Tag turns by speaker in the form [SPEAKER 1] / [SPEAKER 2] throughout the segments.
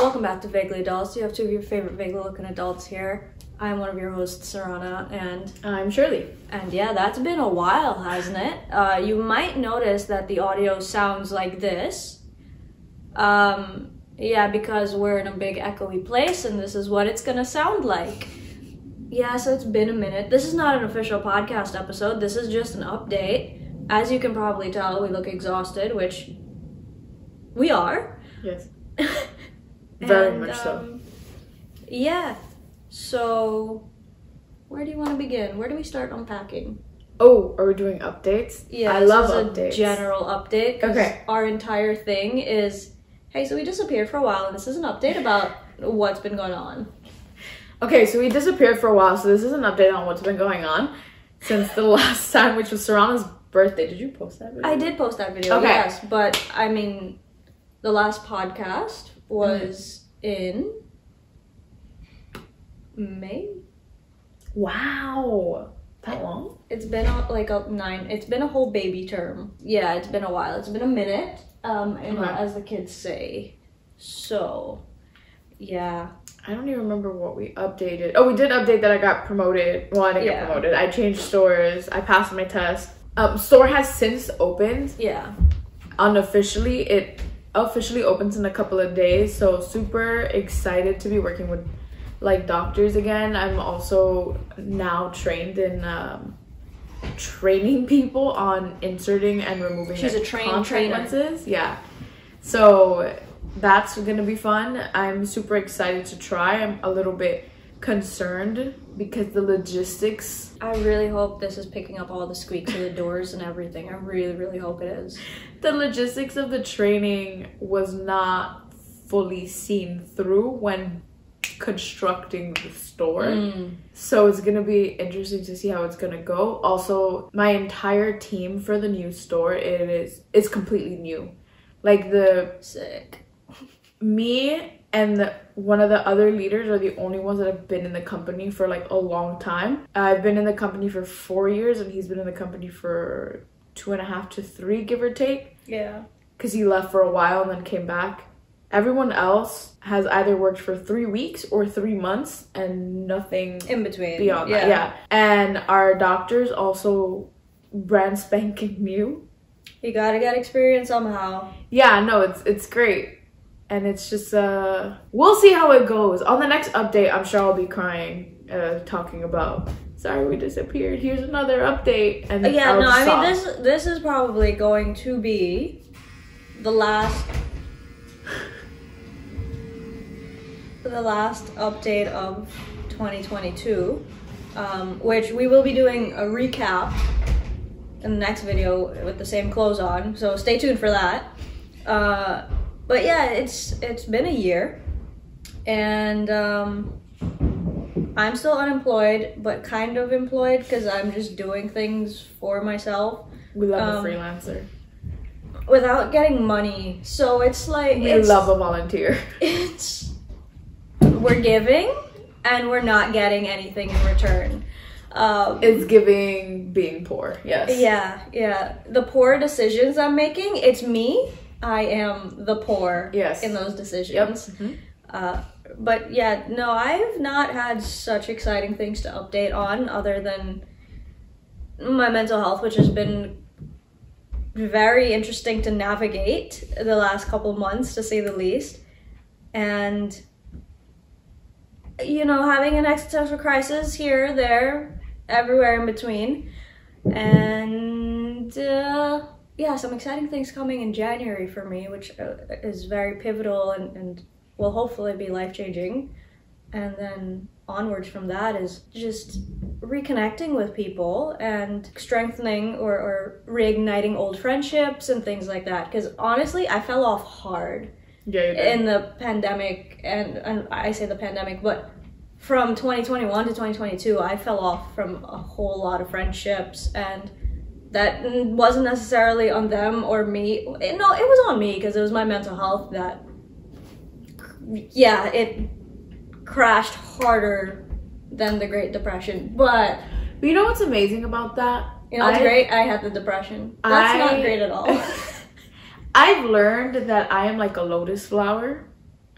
[SPEAKER 1] Welcome back to Vaguely Adults. You have two of your favorite vaguely looking adults here. I'm one of your hosts, Sarana, and
[SPEAKER 2] I'm Shirley.
[SPEAKER 1] And yeah, that's been a while, hasn't it? You might notice that the audio sounds like this. Yeah, because we're in a big echoey place, and this is what it's gonna sound like. Yeah, so it's been a minute. This is not an official podcast episode. This is just an update. As you can probably tell, we look exhausted, which we are.
[SPEAKER 2] Yes. Very much so.
[SPEAKER 1] Yeah. So, where do you want to begin? Where do we start unpacking?
[SPEAKER 2] Oh, are we doing updates?
[SPEAKER 1] Yeah,
[SPEAKER 2] I love
[SPEAKER 1] updates.
[SPEAKER 2] updates.
[SPEAKER 1] A general update.
[SPEAKER 2] Okay.
[SPEAKER 1] Our entire thing is, hey, so we disappeared for a while, and this is an update about what's been going on.
[SPEAKER 2] Okay, so we disappeared for a while, so this is an update on what's been going on since the last time, which was Sarana's birthday. Did you post that video?
[SPEAKER 1] I did post that video,
[SPEAKER 2] okay.
[SPEAKER 1] Yes, but I mean, the last podcast was in May.
[SPEAKER 2] Wow, that long?
[SPEAKER 1] It's been it's been a whole baby term. Yeah, it's been a while. It's been a minute, as the kids say. So, yeah.
[SPEAKER 2] I don't even remember what we updated. Oh, we did update that I got promoted. Well, I didn't get promoted. I changed stores. I passed my test. Store has since opened.
[SPEAKER 1] Yeah.
[SPEAKER 2] Unofficially, it officially opens in a couple of days. So super excited to be working with like doctors again. I'm also now trained in training people on inserting and removing.
[SPEAKER 1] She's a trained trainer.
[SPEAKER 2] Lenses. Yeah. So that's gonna be fun. I'm super excited to try. I'm a little bit concerned because the logistics.
[SPEAKER 1] I really hope this is picking up all the squeaks of the doors and everything. I really, really hope it is.
[SPEAKER 2] The logistics of the training was not fully seen through when constructing the store. So it's gonna be interesting to see how it's gonna go. Also, my entire team for the new store, it's completely new. Like
[SPEAKER 1] sick.
[SPEAKER 2] Me and one of the other leaders are the only ones that have been in the company for like a long time. I've been in the company for 4 years and he's been in the company for 2.5 to 3, give or take.
[SPEAKER 1] Yeah.
[SPEAKER 2] Because he left for a while and then came back. Everyone else has either worked for 3 weeks or 3 months and nothing
[SPEAKER 1] in between
[SPEAKER 2] beyond that. Yeah. And our doctors also brand spanking new.
[SPEAKER 1] You gotta get experience somehow.
[SPEAKER 2] Yeah, no, it's great. And it's just, we'll see how it goes. On the next update, I'm sure I'll be crying, talking about, sorry we disappeared, here's another update. And
[SPEAKER 1] yeah, no, I mean, this is probably going to be the last update of 2022, which we will be doing a recap in the next video with the same clothes on, so stay tuned for that. But yeah, it's been a year, and I'm still unemployed, but kind of employed because I'm just doing things for myself.
[SPEAKER 2] We love a freelancer.
[SPEAKER 1] Without getting money, so it's like
[SPEAKER 2] we love a volunteer.
[SPEAKER 1] We're giving, and we're not getting anything in return.
[SPEAKER 2] It's giving being poor. Yes.
[SPEAKER 1] Yeah. The poor decisions I'm making, it's me. I am the poor in those decisions. Yep. But yeah, no, I've not had such exciting things to update on other than my mental health, which has been very interesting to navigate the last couple months, to say the least. And, you know, having an existential crisis here, there, everywhere in between. And yeah, some exciting things coming in January for me, which is very pivotal and will hopefully be life-changing. And then onwards from that is just reconnecting with people and strengthening or reigniting old friendships and things like that. Because honestly, I fell off hard in the pandemic, and I say the pandemic, but from 2021 to 2022, I fell off from a whole lot of friendships, and that wasn't necessarily on them or me. No, it was on me because it was my mental health that, yeah, it crashed harder than the Great Depression. But
[SPEAKER 2] you know what's amazing about that?
[SPEAKER 1] You know what's great? I had the depression. That's not great at all.
[SPEAKER 2] I've learned that I am like a lotus flower.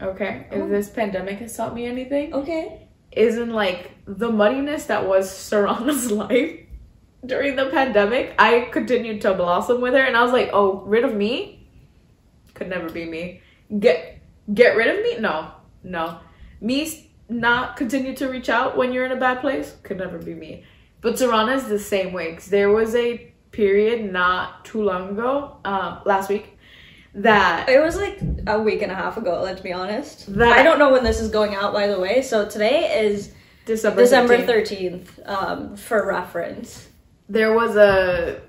[SPEAKER 2] okay? If this pandemic has taught me anything,
[SPEAKER 1] Okay.
[SPEAKER 2] is in like the muddiness that was Sarana's life during the pandemic. I continued to blossom with her, and I was like, oh, rid of me? Could never be me. Get rid of me? No. Me not continue to reach out when you're in a bad place? Could never be me. But Sarana is the same way, because there was a period not too long ago, last week, that...
[SPEAKER 1] It was like a week and a half ago, let's be honest. I don't know when this is going out, by the way. So today is December 13th, for reference.
[SPEAKER 2] There was a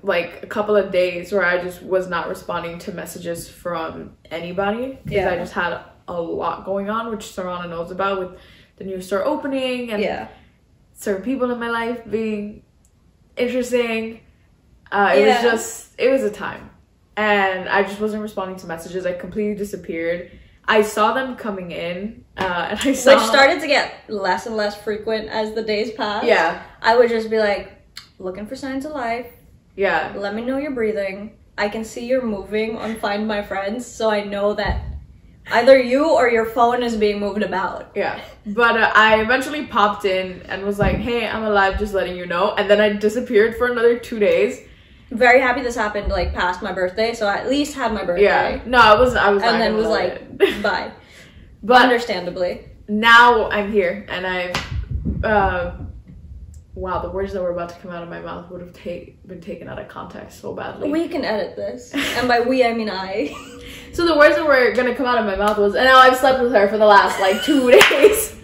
[SPEAKER 2] couple of days where I just was not responding to messages from anybody, because I just had a lot going on, which Sarana knows about, with the new store opening and certain people in my life being interesting. It was a time, and I just wasn't responding to messages. I completely disappeared. I saw them coming in, and I saw... Which
[SPEAKER 1] started to get less and less frequent as the days passed.
[SPEAKER 2] Yeah.
[SPEAKER 1] I would just be like, looking for signs of life.
[SPEAKER 2] Yeah.
[SPEAKER 1] Let me know you're breathing. I can see you're moving on Find My Friends, so I know that either you or your phone is being moved about.
[SPEAKER 2] Yeah. But I eventually popped in and was like, hey, I'm alive, just letting you know. And then I disappeared for another 2 days.
[SPEAKER 1] Very happy this happened like past my birthday, so I at least had my birthday.
[SPEAKER 2] Yeah. No, I was
[SPEAKER 1] and then was like, bye.
[SPEAKER 2] But
[SPEAKER 1] understandably.
[SPEAKER 2] Now I'm here, and I've wow, the words that were about to come out of my mouth would have been taken out of context so badly.
[SPEAKER 1] We can edit this. And by we, I mean I.
[SPEAKER 2] So the words that were going to come out of my mouth was, and now I've slept with her for the last, 2 days.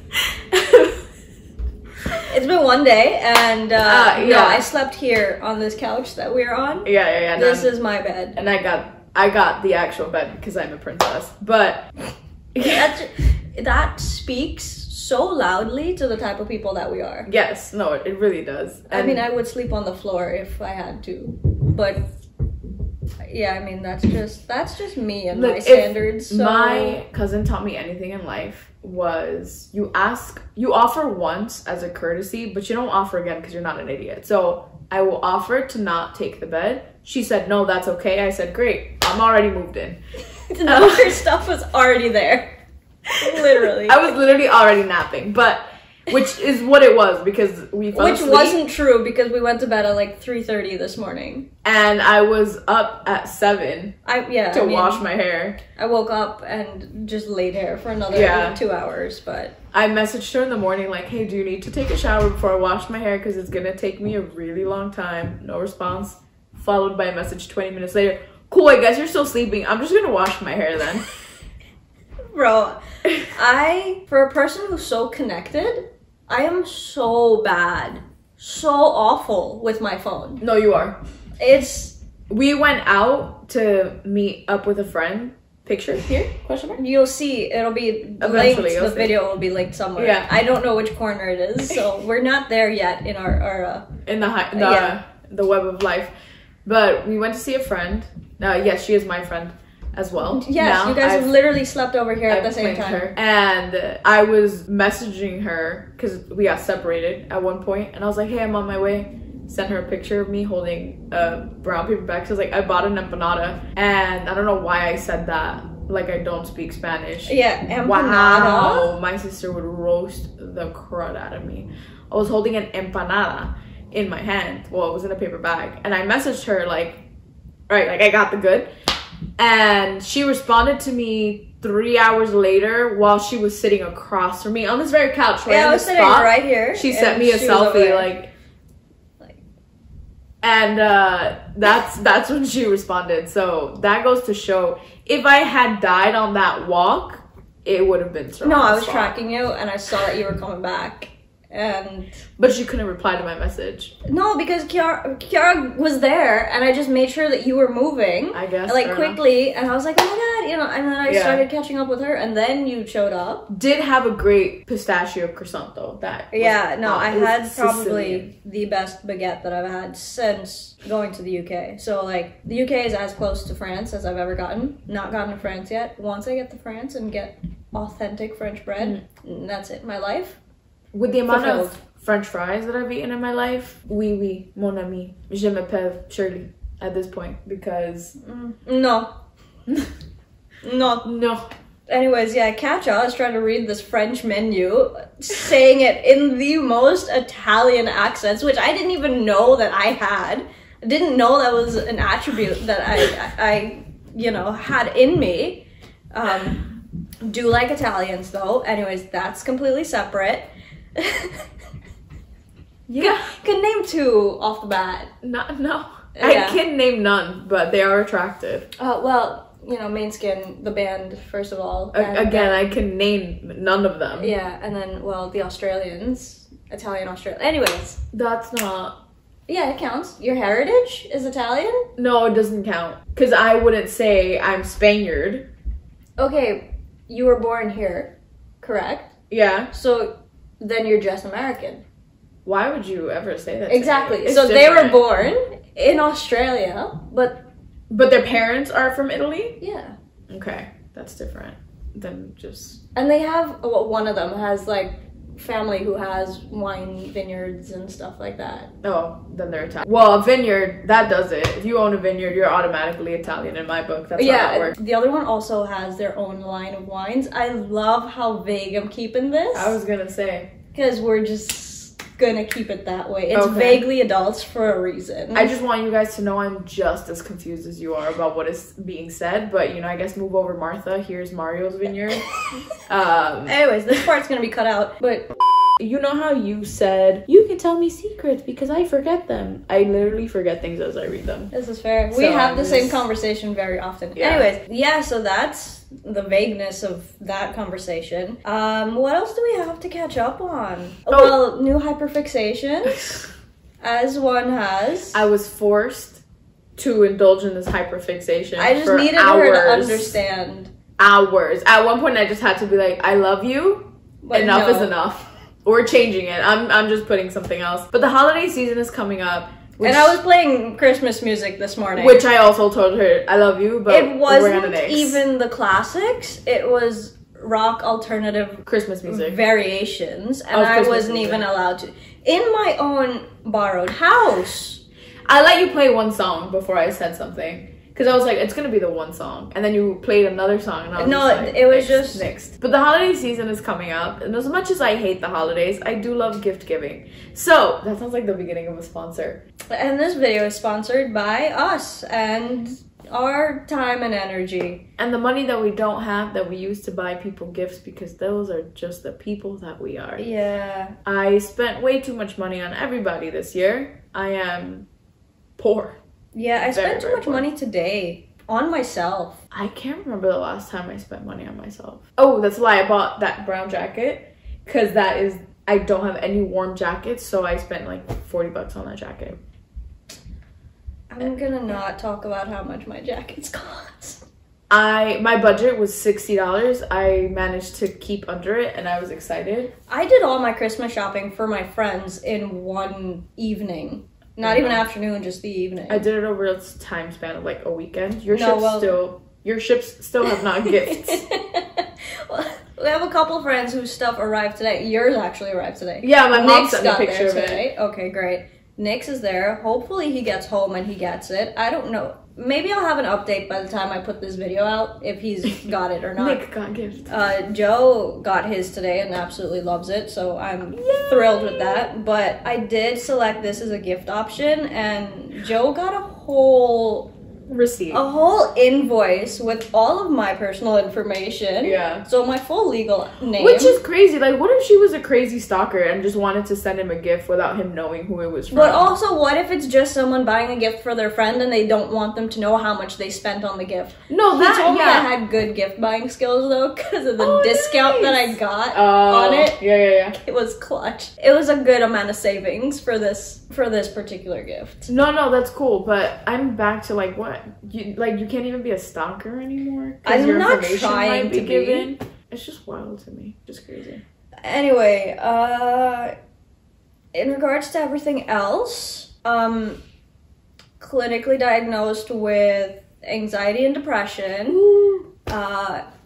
[SPEAKER 1] It's been 1 day, and no, I slept here on this couch that we're on.
[SPEAKER 2] Yeah.
[SPEAKER 1] This is my bed.
[SPEAKER 2] And I got the actual bed because I'm a princess. But...
[SPEAKER 1] that speaks so loudly to the type of people that we are.
[SPEAKER 2] Yes, no, it really does.
[SPEAKER 1] And I mean, I would sleep on the floor if I had to, but yeah, I mean, that's just me and my standards. So...
[SPEAKER 2] My cousin taught me anything in life was you offer once as a courtesy, but you don't offer again because you're not an idiot. So I will offer to not take the bed. She said, no, that's okay. I said, great, I'm already moved in.
[SPEAKER 1] No, her stuff was already there. Literally.
[SPEAKER 2] I was literally already napping, but which is what it was, because we fell asleep.
[SPEAKER 1] Wasn't true, because we went to bed at 3:30 this morning.
[SPEAKER 2] And I was up at 7 to wash my hair.
[SPEAKER 1] I woke up and just laid there for another 2 hours, but...
[SPEAKER 2] I messaged her in the morning like, hey, do you need to take a shower before I wash my hair? Because it's going to take me a really long time. No response. Followed by a message 20 minutes later. Cool, I guess you're still sleeping. I'm just going to wash my hair then.
[SPEAKER 1] Bro, for a person who's so connected, I am so bad, so awful with my phone.
[SPEAKER 2] No, you are. We went out to meet up with a friend. Picture here? Question mark?
[SPEAKER 1] You'll see. It'll be linked. The video will be linked somewhere. Yeah. I don't know which corner it is, so we're not there yet in our
[SPEAKER 2] in the web of life. But we went to see a friend. Yes, she is my friend as well.
[SPEAKER 1] Yes, you guys have literally slept over here at the same time.
[SPEAKER 2] And I was messaging her because we got separated at one point, and I was like, hey, I'm on my way. Sent her a picture of me holding a brown paper bag. So I was like, I bought an empanada, and I don't know why I said that. Like, I don't speak Spanish.
[SPEAKER 1] Yeah, empanada.
[SPEAKER 2] Wow, my sister would roast the crud out of me. I was holding an empanada in my hand. Well, it was in a paper bag, and I messaged her I got the good. And she responded to me 3 hours later while she was sitting across from me on this very couch.
[SPEAKER 1] Right, I was sitting right here.
[SPEAKER 2] She sent me a selfie, and that's when she responded. So that goes to show, if I had died on that walk, it would have been
[SPEAKER 1] No, I was tracking you, and I saw that you were coming back.
[SPEAKER 2] But she couldn't reply to my message.
[SPEAKER 1] No, because Kiara was there, and I just made sure that you were moving.
[SPEAKER 2] I guess.
[SPEAKER 1] Quickly, and I was like, oh my god, and then I started catching up with her, and then you showed up.
[SPEAKER 2] Did have a great pistachio croissant though.
[SPEAKER 1] I had probably the best baguette that I've had since going to the UK. So the UK is as close to France as I've ever gotten. Not gotten to France yet. Once I get to France and get authentic French bread, that's it. My life.
[SPEAKER 2] With the amount of French fries that I've eaten in my life, oui, mon ami, je m'appelle Shirley at this point, because...
[SPEAKER 1] No.
[SPEAKER 2] No.
[SPEAKER 1] Anyways, yeah, catch on. I was trying to read this French menu, saying it in the most Italian accents, which I didn't even know that I had. I didn't know that was an attribute that I you know, had in me. Do like Italians though. Anyways, that's completely separate.
[SPEAKER 2] Yeah.
[SPEAKER 1] Can name 2 off the bat.
[SPEAKER 2] No.
[SPEAKER 1] Yeah.
[SPEAKER 2] I can name none, but they are attractive.
[SPEAKER 1] Well, you know, Main Skin, the band, first of all. And
[SPEAKER 2] Again, I can name none of them.
[SPEAKER 1] yeah, and then, well, the Australians. Italian Australian. Anyways.
[SPEAKER 2] That's not...
[SPEAKER 1] Yeah, it counts. Your heritage is Italian?
[SPEAKER 2] No, it doesn't count. Because I wouldn't say I'm Spaniard.
[SPEAKER 1] Okay, you were born here, correct?
[SPEAKER 2] Yeah.
[SPEAKER 1] So then you're just American.
[SPEAKER 2] Why would you ever say that?
[SPEAKER 1] Exactly.
[SPEAKER 2] It's
[SPEAKER 1] so
[SPEAKER 2] different.
[SPEAKER 1] they were born in Australia, but
[SPEAKER 2] their parents are from Italy?
[SPEAKER 1] yeah.
[SPEAKER 2] Okay, that's different than just...
[SPEAKER 1] And they have, well, one of them has like family who has wine vineyards and stuff like that.
[SPEAKER 2] Oh, then they're Italian. Well, a vineyard, that does it. If you own a vineyard, you're automatically Italian in my book. That's how that works.
[SPEAKER 1] The other one also has their own line of wines. I love how vague I'm keeping this.
[SPEAKER 2] I was gonna say.
[SPEAKER 1] Because we're just gonna keep it that way. It's
[SPEAKER 2] Okay.
[SPEAKER 1] vaguely adults for a reason.
[SPEAKER 2] I just want you guys to know I'm just as confused as you are about what is being said, but you know, I guess move over Martha. Here's Mario's vineyard.
[SPEAKER 1] Anyways, this part's gonna be cut out, but
[SPEAKER 2] you know how you said, you can tell me secrets because I forget them. I literally forget things as I read them.
[SPEAKER 1] this is fair.
[SPEAKER 2] So
[SPEAKER 1] We have
[SPEAKER 2] I'm
[SPEAKER 1] the same
[SPEAKER 2] just-
[SPEAKER 1] conversation very often.
[SPEAKER 2] Yeah.
[SPEAKER 1] Anyways, yeah, so that's the vagueness of that conversation. What else do we have to catch up on?
[SPEAKER 2] Oh.
[SPEAKER 1] Well, new hyperfixations, as one has.
[SPEAKER 2] I was forced to indulge in this hyperfixation.
[SPEAKER 1] I just
[SPEAKER 2] for
[SPEAKER 1] needed
[SPEAKER 2] hours.
[SPEAKER 1] her to understand.
[SPEAKER 2] Hours. At one point, I just had to be like, "I love you.
[SPEAKER 1] But
[SPEAKER 2] Enough
[SPEAKER 1] no.
[SPEAKER 2] is enough." We're changing it. I'm just putting something else. But the holiday season is coming up.
[SPEAKER 1] And I was playing Christmas music this morning.
[SPEAKER 2] Which I also told her, I love you, but
[SPEAKER 1] it
[SPEAKER 2] we're
[SPEAKER 1] wasn't
[SPEAKER 2] gonna nix.
[SPEAKER 1] even the classics. It was rock alternative
[SPEAKER 2] Christmas music.
[SPEAKER 1] variations. And
[SPEAKER 2] Of
[SPEAKER 1] I
[SPEAKER 2] Christmas
[SPEAKER 1] wasn't
[SPEAKER 2] music.
[SPEAKER 1] even allowed to. In my own borrowed house.
[SPEAKER 2] I let you play one song before I said something. Because I was like, it's going to be the one song. And then you played another song. And I was
[SPEAKER 1] No,
[SPEAKER 2] just like,
[SPEAKER 1] it was
[SPEAKER 2] nixed,
[SPEAKER 1] just...
[SPEAKER 2] nixed. But the holiday season is coming up. And as much as I hate the holidays, I do love gift giving. So, that sounds like the beginning of a sponsor.
[SPEAKER 1] And this video is sponsored by us and our time and energy.
[SPEAKER 2] And the money that we don't have that we use to buy people gifts because those are just the people that we are.
[SPEAKER 1] Yeah.
[SPEAKER 2] I spent way too much money on everybody this year. I am poor.
[SPEAKER 1] Yeah, I spent too
[SPEAKER 2] very
[SPEAKER 1] much
[SPEAKER 2] poor.
[SPEAKER 1] money today on myself.
[SPEAKER 2] I can't remember the last time I spent money on myself. Oh, that's why I bought that brown jacket. Because that is, I don't have any warm jackets, so I spent like $40 on that jacket.
[SPEAKER 1] I'm gonna not talk about how much my jackets cost.
[SPEAKER 2] My budget was $60. I managed to keep under it, and I was excited.
[SPEAKER 1] I did all my Christmas shopping for my friends in one evening. Not even afternoon, just the evening.
[SPEAKER 2] I did it over a time span of like a weekend. Your ships still have not gifts.
[SPEAKER 1] Well, we have a couple friends whose stuff arrived today. Yours actually arrived today.
[SPEAKER 2] Yeah, my mom
[SPEAKER 1] Nick's
[SPEAKER 2] sent me a
[SPEAKER 1] got
[SPEAKER 2] picture of
[SPEAKER 1] there
[SPEAKER 2] it.
[SPEAKER 1] today. Okay, great. Nick's is there. Hopefully he gets home and he gets it. I don't know. Maybe I'll have an update by the time I put this video out if he's got it or not.
[SPEAKER 2] Nick got gifts.
[SPEAKER 1] Joe got his today and absolutely loves it, so I'm thrilled with that. But I did select this as a gift option, and Joe got a whole
[SPEAKER 2] Receipt.
[SPEAKER 1] invoice with all of my personal information.
[SPEAKER 2] Yeah.
[SPEAKER 1] So my full legal name.
[SPEAKER 2] Which is crazy. Like, what if she was a crazy stalker and just wanted to send him a gift without him knowing who it was from?
[SPEAKER 1] But also, what if it's just someone buying a gift for their friend and they don't want them to know how much they spent on the gift?
[SPEAKER 2] No,
[SPEAKER 1] He
[SPEAKER 2] that,
[SPEAKER 1] told me I
[SPEAKER 2] yeah.
[SPEAKER 1] had good gift buying skills though, because of the
[SPEAKER 2] Oh,
[SPEAKER 1] discount that I
[SPEAKER 2] nice.
[SPEAKER 1] got on it.
[SPEAKER 2] Yeah.
[SPEAKER 1] It was clutch. It was a good amount of savings for this particular gift.
[SPEAKER 2] No, that's cool. But I'm back to like what you can't even be a stalker anymore. 'Cause
[SPEAKER 1] I'm
[SPEAKER 2] your
[SPEAKER 1] not
[SPEAKER 2] information
[SPEAKER 1] trying
[SPEAKER 2] might be
[SPEAKER 1] to be.
[SPEAKER 2] given. It's just wild to me. Just crazy.
[SPEAKER 1] Anyway, in regards to everything else, clinically diagnosed with anxiety and depression,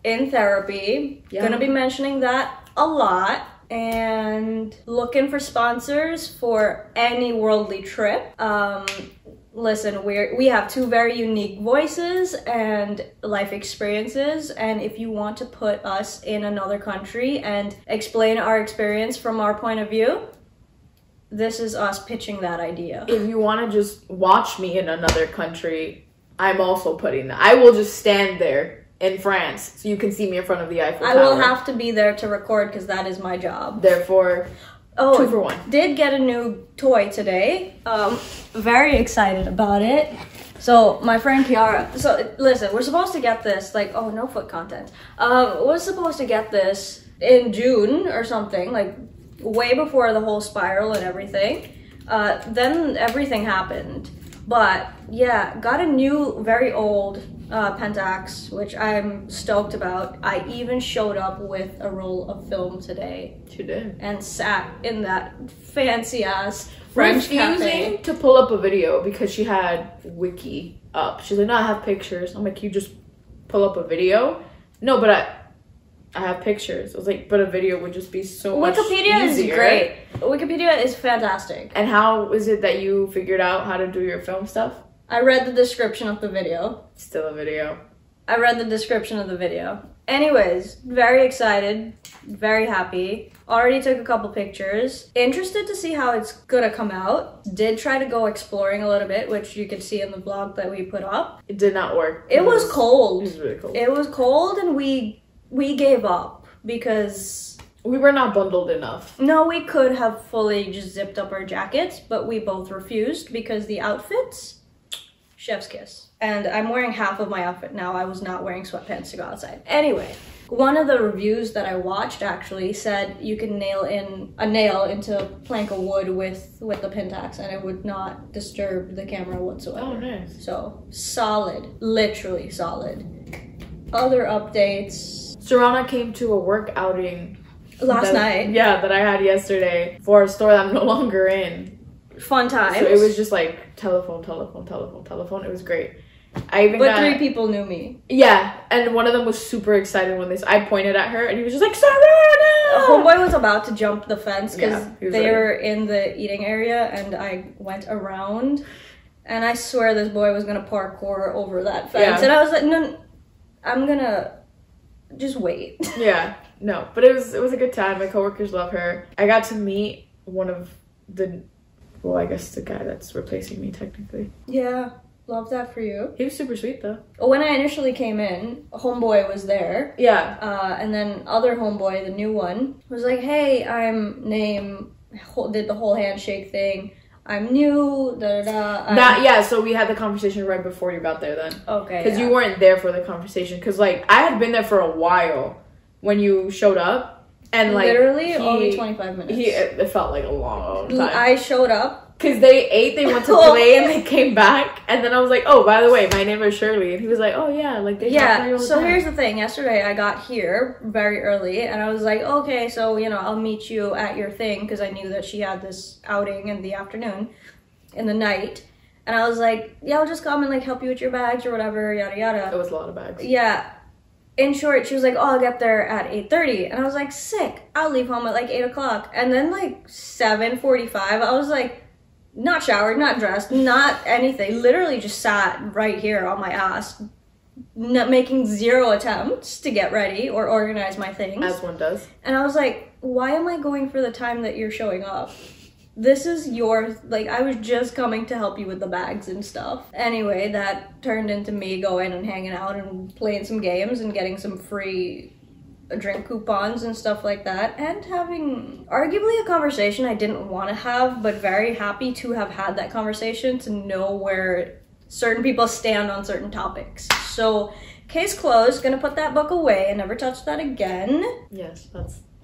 [SPEAKER 1] in therapy.
[SPEAKER 2] Yeah.
[SPEAKER 1] Gonna be mentioning that a lot. And looking for sponsors for any worldly trip. listen, we have two very unique voices and life experiences, and if you want to put us in another country and explain our experience from our point of view, this is us pitching that idea.
[SPEAKER 2] If you want to just watch me in another country, I'm also putting that. I will just stand there in France so you can see me in front of the Eiffel Tower.
[SPEAKER 1] I will have to be there to record because that is my job.
[SPEAKER 2] Therefore, 2 for 1.
[SPEAKER 1] Did get a new toy today. Very excited about it. So my friend Kiara, so listen, we're supposed to get this, like, oh, no foot content. We're supposed to get this in June or something, like way before the whole spiral and everything. Then everything happened. But yeah, got a new, very old pentax, which I'm stoked about. I even showed up with a roll of film today.
[SPEAKER 2] You did.
[SPEAKER 1] And sat in that fancy ass French cafe.
[SPEAKER 2] To pull up a video because she had Wiki up. She's like, no, I have pictures. I'm like, you just pull up a video? No, but I have pictures. I was like, but a video would just be so much easier.
[SPEAKER 1] Wikipedia is great. Wikipedia is fantastic.
[SPEAKER 2] And how is it that you figured out how to do your film stuff?
[SPEAKER 1] I read the description of the video.
[SPEAKER 2] Still a video.
[SPEAKER 1] I read the description of the video. Anyways, very excited, very happy. Already took a couple pictures. Interested to see how it's gonna come out. Did try to go exploring a little bit, which you can see in the vlog that we put up.
[SPEAKER 2] It did not work.
[SPEAKER 1] It was cold.
[SPEAKER 2] It was really cold.
[SPEAKER 1] It was cold, and we gave up because
[SPEAKER 2] we were not bundled enough.
[SPEAKER 1] No, we could have fully just zipped up our jackets, but we both refused because the outfits, chef's kiss. And I'm wearing half of my outfit now. I was not wearing sweatpants to go outside. Anyway, one of the reviews that I watched actually said you can nail in a nail into a plank of wood with the pentax and it would not disturb the camera whatsoever.
[SPEAKER 2] Oh, nice.
[SPEAKER 1] So solid, literally solid. Other updates.
[SPEAKER 2] Sarana came to a work outing
[SPEAKER 1] last night.
[SPEAKER 2] Yeah, that I had yesterday for a store that I'm no longer in.
[SPEAKER 1] Fun times.
[SPEAKER 2] So it was just like telephone. It was great. But
[SPEAKER 1] 3 people knew me.
[SPEAKER 2] Yeah, and one of them was super excited when I pointed at her and he was just like, Sarana!
[SPEAKER 1] Homeboy was about to jump the fence because they were in the eating area and I went around and I swear this boy was gonna parkour over that fence. And I was like, no, I'm gonna just wait. Yeah,
[SPEAKER 2] no, but it was a good time. My coworkers love her. I got to meet one of the, well, I guess the guy that's replacing me technically.
[SPEAKER 1] Yeah. Love that for you.
[SPEAKER 2] He was super sweet though.
[SPEAKER 1] When I initially came in, homeboy was there.
[SPEAKER 2] Yeah.
[SPEAKER 1] And then other homeboy, the new one, was like, hey, I'm Name, did the whole handshake thing. I'm new,
[SPEAKER 2] Yeah, so we had the conversation right before you got there then.
[SPEAKER 1] Okay.
[SPEAKER 2] Because you weren't there for the conversation. Because like, I had been there for a while when you showed up. And like,
[SPEAKER 1] literally only 25 minutes.
[SPEAKER 2] It felt like a long time.
[SPEAKER 1] I showed up.
[SPEAKER 2] Because they went to play and they came back. And then I was like, oh, by the way, my name is Shirley. And he was like, oh, yeah. Like, they
[SPEAKER 1] so here's the thing. Yesterday, I got here very early. And I was like, okay, so, I'll meet you at your thing. Because I knew that she had this outing in the afternoon, in the night. And I was like, yeah, I'll just come and, like, help you with your bags or whatever, yada, yada.
[SPEAKER 2] It was a lot of bags.
[SPEAKER 1] Yeah. In short, she was like, oh, I'll get there at 8:30. And I was like, sick. I'll leave home at, like, 8 o'clock. And then, like, 7:45, I was like, not showered, not dressed, not anything. Literally just sat right here on my ass, not making 0 attempts to get ready or organize my things.
[SPEAKER 2] As one does.
[SPEAKER 1] And I was like, why am I going for the time that you're showing up? This is I was just coming to help you with the bags and stuff. Anyway, that turned into me going and hanging out and playing some games and getting some free drink coupons and stuff like that, and having arguably a conversation I didn't want to have, but very happy to have had that conversation, to know where certain people stand on certain topics. So, case closed, gonna put that book away and never touch that again.
[SPEAKER 2] Yes,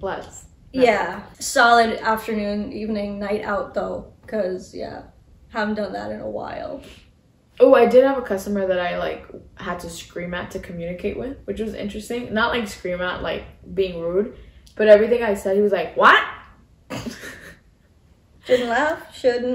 [SPEAKER 2] let's.
[SPEAKER 1] Yeah, solid afternoon, evening, night out though, because haven't done that in a while.
[SPEAKER 2] Oh, I did have a customer that I like had to scream at to communicate with, which was interesting. Not like scream at, like being rude, but everything I said, he was like, "What?"
[SPEAKER 1] Shouldn't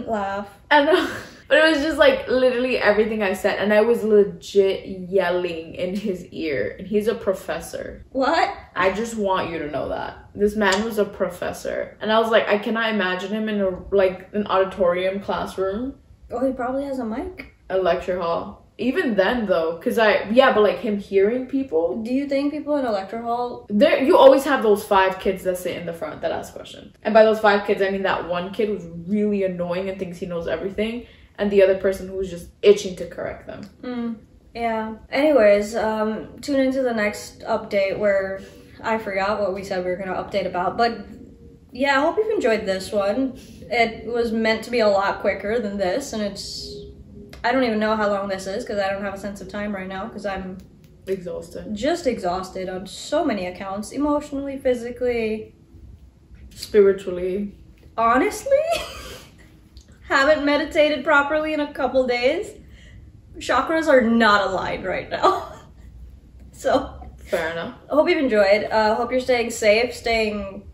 [SPEAKER 1] laugh.
[SPEAKER 2] I know, but it was just like literally everything I said, and I was legit yelling in his ear. And he's a professor.
[SPEAKER 1] What?
[SPEAKER 2] I just want you to know that this man was a professor, and I was like, I cannot imagine him in an auditorium classroom
[SPEAKER 1] Oh, he probably has a mic.
[SPEAKER 2] A lecture hall. Even then, though, because but like him hearing people.
[SPEAKER 1] Do you think people in a lecture hall?
[SPEAKER 2] There, you always have those 5 kids that sit in the front that ask questions. And by those 5 kids, I mean that one kid who's really annoying and thinks he knows everything, and the other person who's just itching to correct them.
[SPEAKER 1] Yeah. Anyways, tune into the next update where I forgot what we said we were going to update about. But yeah, I hope you've enjoyed this one. It was meant to be a lot quicker than this, and I don't even know how long this is because I don't have a sense of time right now because I'm
[SPEAKER 2] exhausted.
[SPEAKER 1] Just exhausted on so many accounts, emotionally, physically,
[SPEAKER 2] spiritually.
[SPEAKER 1] Honestly, haven't meditated properly in a couple days. Chakras are not aligned right now. So,
[SPEAKER 2] fair enough.
[SPEAKER 1] I hope you've enjoyed. Hope you're staying safe, staying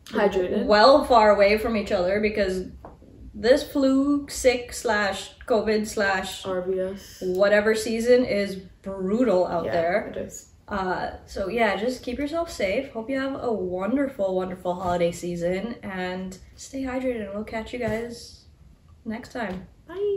[SPEAKER 2] hydrated,
[SPEAKER 1] well far away from each other because this flu, sick / COVID /
[SPEAKER 2] RBS,
[SPEAKER 1] whatever season is brutal out there.
[SPEAKER 2] It is.
[SPEAKER 1] So yeah, just keep yourself safe. Hope you have a wonderful, wonderful holiday season and stay hydrated. And we'll catch you guys next time.
[SPEAKER 2] Bye.